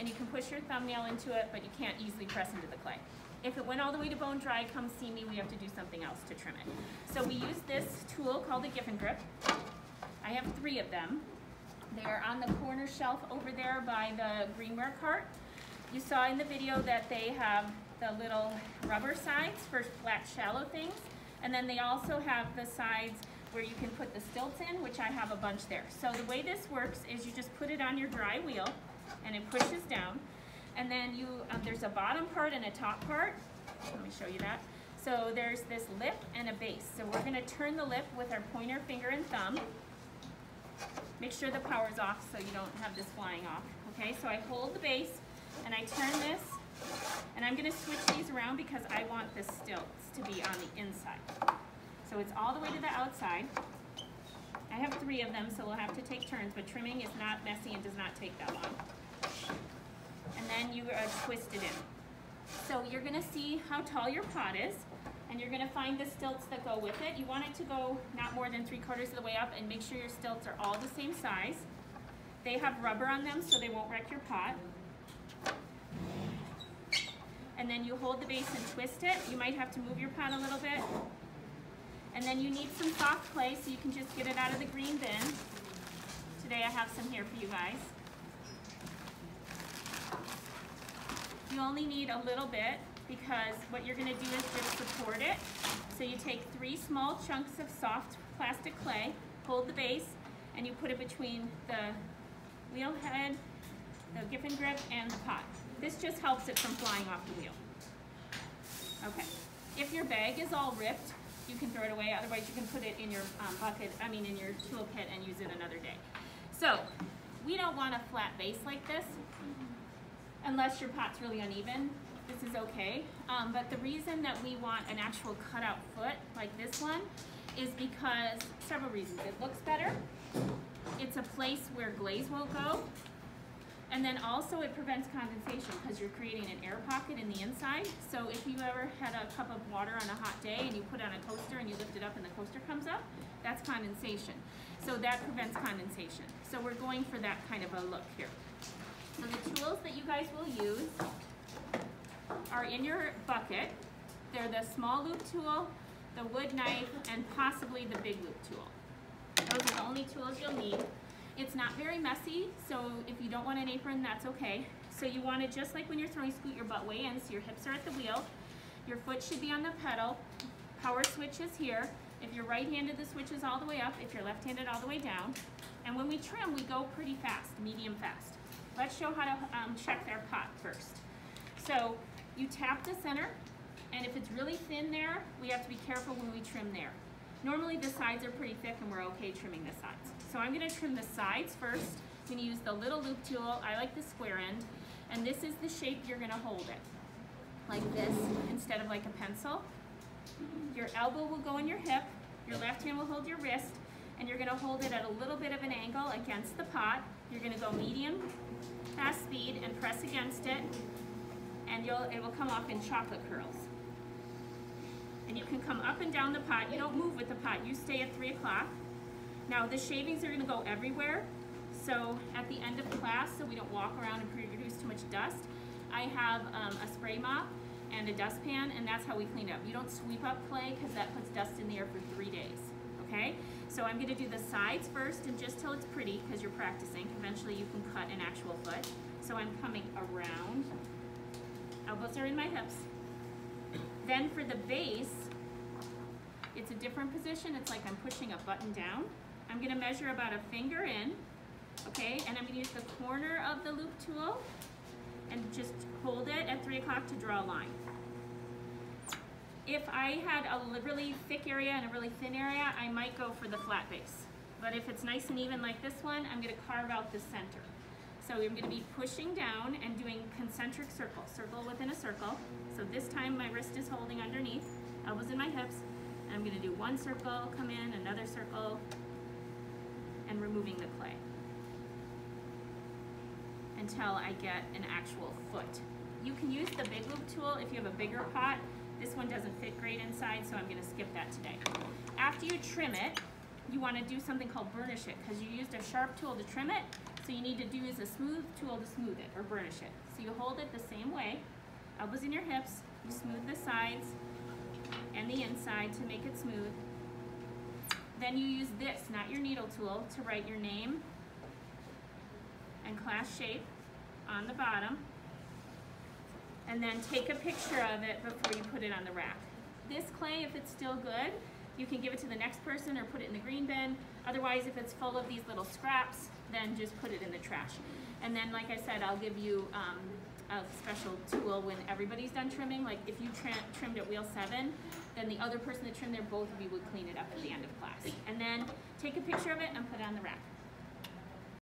and you can push your thumbnail into it, but you can't easily press into the clay. If it went all the way to bone dry, come see me, we have to do something else to trim it. So we use this tool called a Giffen Grip. I have 3 of them. They are on the corner shelf over there by the greenware cart. You saw in the video that they have the little rubber sides for flat, shallow things. And then they also have the sides where you can put the stilts in, which I have a bunch there. So the way this works is you just put it on your dry wheel and it pushes down. And then you, there's a bottom part and a top part. Let me show you that. So there's this lip and a base. So we're gonna turn the lip with our pointer finger and thumb. Make sure the power's off so you don't have this flying off. Okay, so I hold the base and I turn this, and I'm gonna switch these around because I want the stilts to be on the inside. So it's all the way to the outside. I have 3 of them, so we'll have to take turns, but trimming is not messy and does not take that long. And then you twist it in. So you're gonna see how tall your pot is, and you're gonna find the stilts that go with it. You want it to go not more than 3/4 of the way up, and make sure your stilts are all the same size. They have rubber on them so they won't wreck your pot. And then you hold the base and twist it. You might have to move your pot a little bit. And then you need some soft clay so you can just get it out of the green bin. Today I have some here for you guys. You only need a little bit because what you're gonna do is just support it. So you take 3 small chunks of soft plastic clay, hold the base, and you put it between the wheel head, the Giffen Grip, and the pot. This just helps it from flying off the wheel. Okay, if your bag is all ripped, you can throw it away. Otherwise, you can put it in your in your tool kit and use it another day. So we don't want a flat base like this unless your pot's really uneven. This is okay, but the reason that we want an actual cutout foot like this one is because several reasons. It looks better. It's a place where glaze won't go. And then also it prevents condensation because you're creating an air pocket in the inside. So if you ever had a cup of water on a hot day and you put it on a coaster and you lift it up and the coaster comes up, that's condensation. So that prevents condensation. So we're going for that kind of a look here. So the tools that you guys will use are in your bucket. They're the small loop tool, the wood knife, and possibly the big loop tool. Those are the only tools you'll need. It's not very messy, so if you don't want an apron, that's okay. So you want to, just like when you're throwing, scoot your butt way in so your hips are at the wheel. Your foot should be on the pedal. Power switch is here. If you're right-handed, the switch is all the way up. If you're left-handed, all the way down. And when we trim, we go pretty fast, medium fast. Let's show how to check our pot first. So you tap the center, and if it's really thin there, we have to be careful when we trim there. Normally the sides are pretty thick and we're okay trimming the sides. So I'm gonna trim the sides first. I'm gonna use the little loop tool. I like the square end. And this is the shape you're gonna hold it. Like this, instead of like a pencil. Your elbow will go in your hip. Your left hand will hold your wrist. And you're gonna hold it at a little bit of an angle against the pot. You're gonna go medium, fast speed, and press against it. And it will come off in chocolate curls. And you can come up and down the pot. You don't move with the pot. You stay at 3 o'clock. Now the shavings are going to go everywhere. So at the end of class, so we don't walk around and produce too much dust, I have a spray mop and a dustpan, and that's how we clean up. You don't sweep up clay because that puts dust in the air for 3 days. Okay? So I'm going to do the sides first, and just till it's pretty because you're practicing. Eventually you can cut an actual foot. So I'm coming around. Elbows are in my hips. Then for the base, it's a different position. It's like I'm pushing a button down. I'm gonna measure about a finger in, okay? And I'm gonna use the corner of the loop tool and just hold it at 3 o'clock to draw a line. If I had a really thick area and a really thin area, I might go for the flat base. But if it's nice and even like this one, I'm gonna carve out the center. So I'm going to be pushing down and doing concentric circles, circle within a circle. So this time my wrist is holding underneath, elbows in my hips. And I'm going to do one circle, come in, another circle, and removing the clay until I get an actual foot. You can use the big loop tool if you have a bigger pot. This one doesn't fit great inside, so I'm going to skip that today. After you trim it, you want to do something called burnish it, because you used a sharp tool to trim it, So you need to use a smooth tool to smooth it or burnish it. So you hold it the same way, elbows in your hips, you smooth the sides and the inside to make it smooth. Then you use this, not your needle tool, to write your name and class shape on the bottom. And then take a picture of it before you put it on the rack. This clay, if it's still good, you can give it to the next person or put it in the green bin. Otherwise, if it's full of these little scraps, then just put it in the trash. And then, like I said, I'll give you a special tool when everybody's done trimming. Like if you trimmed at wheel 7, then the other person that trimmed there, both of you would clean it up at the end of class. And then take a picture of it and put it on the rack.